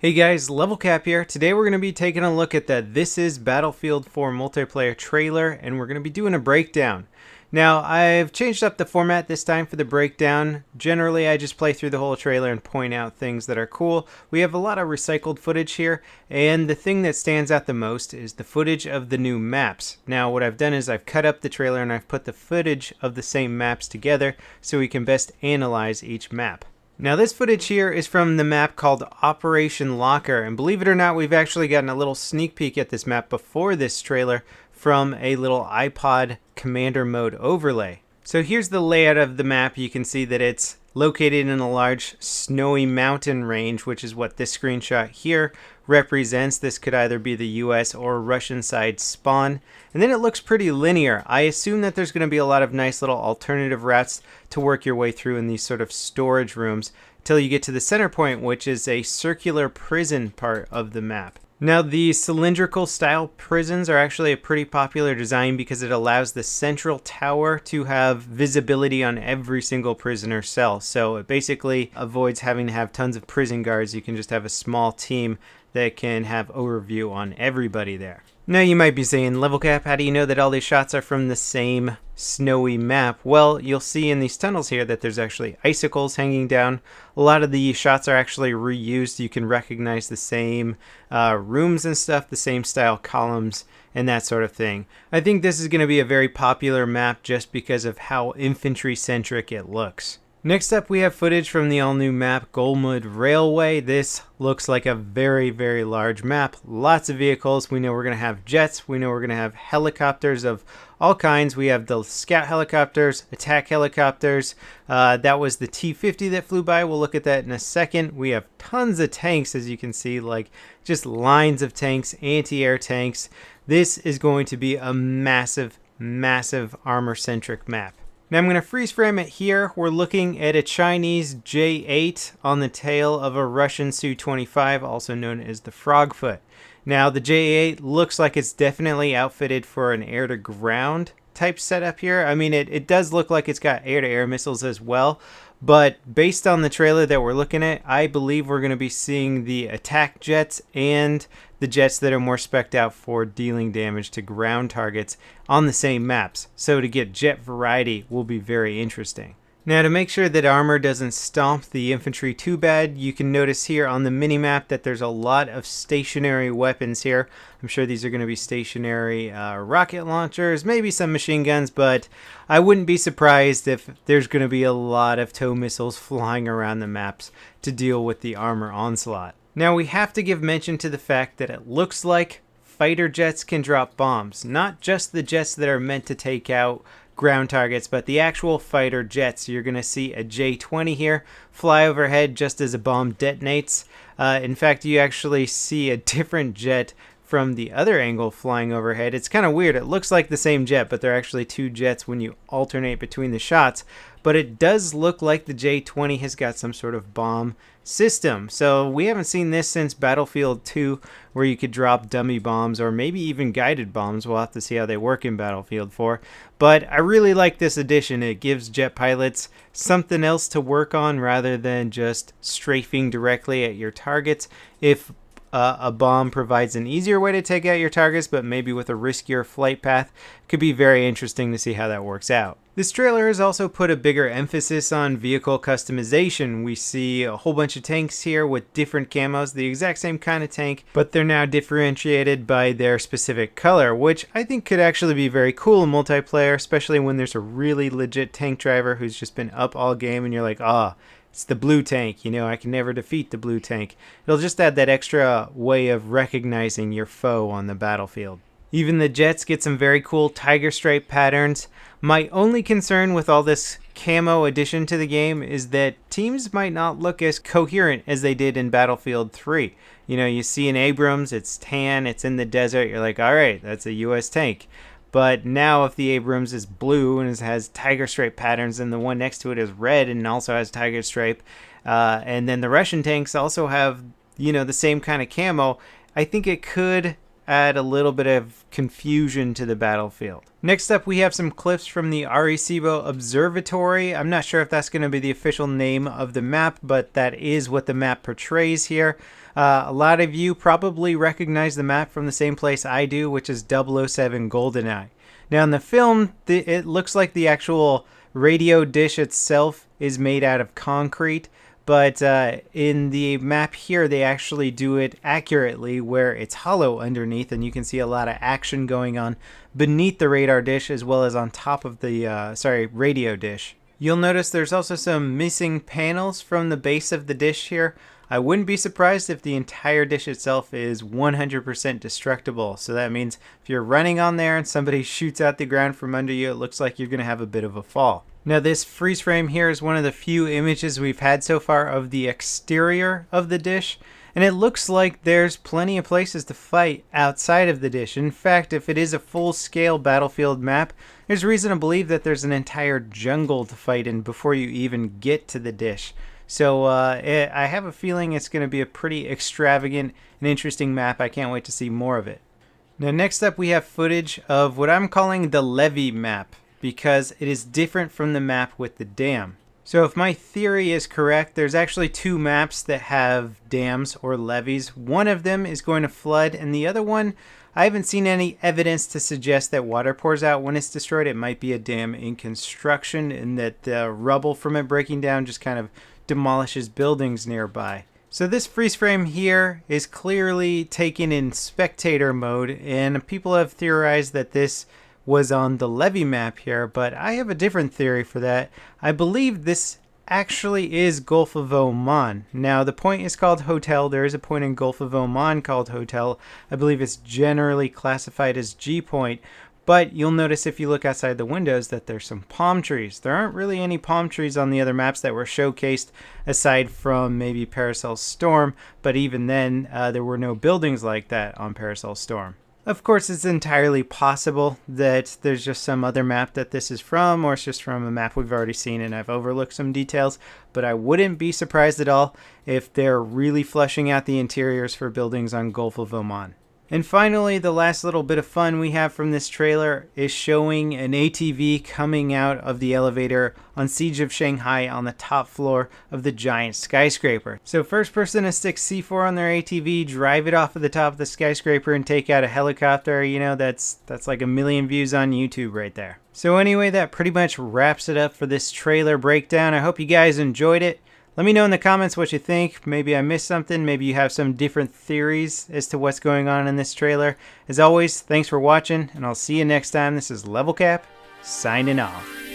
Hey guys, Level Cap here. Today we're going to be taking a look at the This Is Battlefield 4 multiplayer trailer, and we're going to be doing a breakdown. Now, I've changed up the format this time for the breakdown. Generally, I just play through the whole trailer and point out things that are cool. We have a lot of recycled footage here, and the thing that stands out the most is the footage of the new maps. Now, what I've done is I've cut up the trailer and I've put the footage of the same maps together so we can best analyze each map. Now this footage here is from the map called Operation Locker, and believe it or not, we've actually gotten a little sneak peek at this map before this trailer from a little iPod commander mode overlay. So here's the layout of the map. You can see that it's located in a large snowy mountain range, which is what this screenshot here represents. This could either be the US or Russian side spawn. And then it looks pretty linear. I assume that there's going to be a lot of nice little alternative routes to work your way through in these sort of storage rooms till you get to the center point, which is a circular prison part of the map. Now, the cylindrical style prisons are actually a pretty popular design because it allows the central tower to have visibility on every single prisoner cell. So it basically avoids having to have tons of prison guards. You can just have a small team that can have overview on everybody there. Now you might be saying, Level Cap, how do you know that all these shots are from the same snowy map? Well, you'll see in these tunnels here that there's actually icicles hanging down. A lot of the shots are actually reused. You can recognize the same rooms and stuff, the same style columns, and that sort of thing. I think this is going to be a very popular map just because of how infantry-centric it looks. Next up, we have footage from the all-new map Golmud Railway. This looks like a very, very large map. Lots of vehicles. We know we're going to have jets. We know we're going to have helicopters of all kinds. We have the scout helicopters, attack helicopters. That was the T-50 that flew by. We'll look at that in a second. We have tons of tanks, as you can see, like just lines of tanks, anti-air tanks. This is going to be a massive, massive armor-centric map. Now I'm going to freeze frame it here. We're looking at a Chinese J8 on the tail of a Russian Su-25, also known as the Frogfoot. Now the J8 looks like it's definitely outfitted for an air-to-ground type setup here. I mean, it does look like it's got air-to-air missiles as well, but based on the trailer that we're looking at, I believe we're going to be seeing the attack jets and the jets that are more spec'd out for dealing damage to ground targets on the same maps. So to get jet variety will be very interesting. Now, to make sure that armor doesn't stomp the infantry too bad, you can notice here on the minimap that there's a lot of stationary weapons here. I'm sure these are going to be stationary rocket launchers, maybe some machine guns, but I wouldn't be surprised if there's going to be a lot of tow missiles flying around the maps to deal with the armor onslaught. Now, we have to give mention to the fact that it looks like fighter jets can drop bombs, not just the jets that are meant to take out ground targets, but the actual fighter jets. You're going to see a J-20 here fly overhead just as a bomb detonates. In fact, you actually see a different jet from the other angle flying overhead. It's kind of weird. It looks like the same jet, but they're actually two jets when you alternate between the shots. But it does look like the J-20 has got some sort of bomb system. So we haven't seen this since Battlefield 2, where you could drop dummy bombs or maybe even guided bombs. We'll have to see how they work in Battlefield 4. But I really like this addition. It gives jet pilots something else to work on rather than just strafing directly at your targets. If a bomb provides an easier way to take out your targets, but maybe with a riskier flight path, it could be very interesting to see how that works out. This trailer has also put a bigger emphasis on vehicle customization. We see a whole bunch of tanks here with different camos, the exact same kind of tank, but they're now differentiated by their specific color, which I think could actually be very cool in multiplayer, especially when there's a really legit tank driver who's just been up all game and you're like, it's the blue tank, you know, I can never defeat the blue tank. It'll just add that extra way of recognizing your foe on the battlefield. Even the jets get some very cool tiger stripe patterns. My only concern with all this camo addition to the game is that teams might not look as coherent as they did in Battlefield 3. You know, you see an Abrams, it's tan, it's in the desert, you're like, all right, that's a US tank. But now if the Abrams is blue and has tiger stripe patterns and the one next to it is red and also has tiger stripe, and then the Russian tanks also have, you know, the same kind of camo, I think it could add a little bit of confusion to the battlefield. Next up, we have some clips from the Arecibo Observatory. I'm not sure if that's going to be the official name of the map, but that is what the map portrays here. A lot of you probably recognize the map from the same place I do, which is 007 GoldenEye. Now in the film, it looks like the actual radio dish itself is made out of concrete, but in the map here, they actually do it accurately where it's hollow underneath, and you can see a lot of action going on beneath the radar dish as well as on top of the radio dish. You'll notice there's also some missing panels from the base of the dish here. I wouldn't be surprised if the entire dish itself is 100% destructible. So that means if you're running on there and somebody shoots out the ground from under you, it looks like you're going to have a bit of a fall. Now this freeze frame here is one of the few images we've had so far of the exterior of the dish. And it looks like there's plenty of places to fight outside of the dish. In fact, if it is a full-scale battlefield map, there's reason to believe that there's an entire jungle to fight in before you even get to the dish. So I have a feeling it's going to be a pretty extravagant and interesting map. I can't wait to see more of it. Now next up we have footage of what I'm calling the levee map, because it is different from the map with the dam. So if my theory is correct, there's actually two maps that have dams or levees. One of them is going to flood, and the other one, I haven't seen any evidence to suggest that water pours out when it's destroyed. It might be a dam in construction and that the rubble from it breaking down just kind of demolishes buildings nearby. So this freeze frame here is clearly taken in spectator mode, and people have theorized that this was on the levee map here, but I have a different theory for that. I believe this actually is Gulf of Oman. Now the point is called Hotel. There is a point in Gulf of Oman called Hotel. I believe it's generally classified as G point, but you'll notice if you look outside the windows that there's some palm trees. There aren't really any palm trees on the other maps that were showcased aside from maybe Paracel Storm, but even then there were no buildings like that on Paracel Storm. Of course, it's entirely possible that there's just some other map that this is from, or it's just from a map we've already seen and I've overlooked some details, but I wouldn't be surprised at all if they're really fleshing out the interiors for buildings on Gulf of Oman. And finally, the last little bit of fun we have from this trailer is showing an ATV coming out of the elevator on Siege of Shanghai on the top floor of the giant skyscraper. So first person to stick C4 on their ATV, drive it off of the top of the skyscraper and take out a helicopter, you know, that's like 1 million views on YouTube right there. So anyway, that pretty much wraps it up for this trailer breakdown. I hope you guys enjoyed it. Let me know in the comments what you think. Maybe I missed something. Maybe you have some different theories as to what's going on in this trailer. As always, thanks for watching, and I'll see you next time. This is Level Cap, signing off.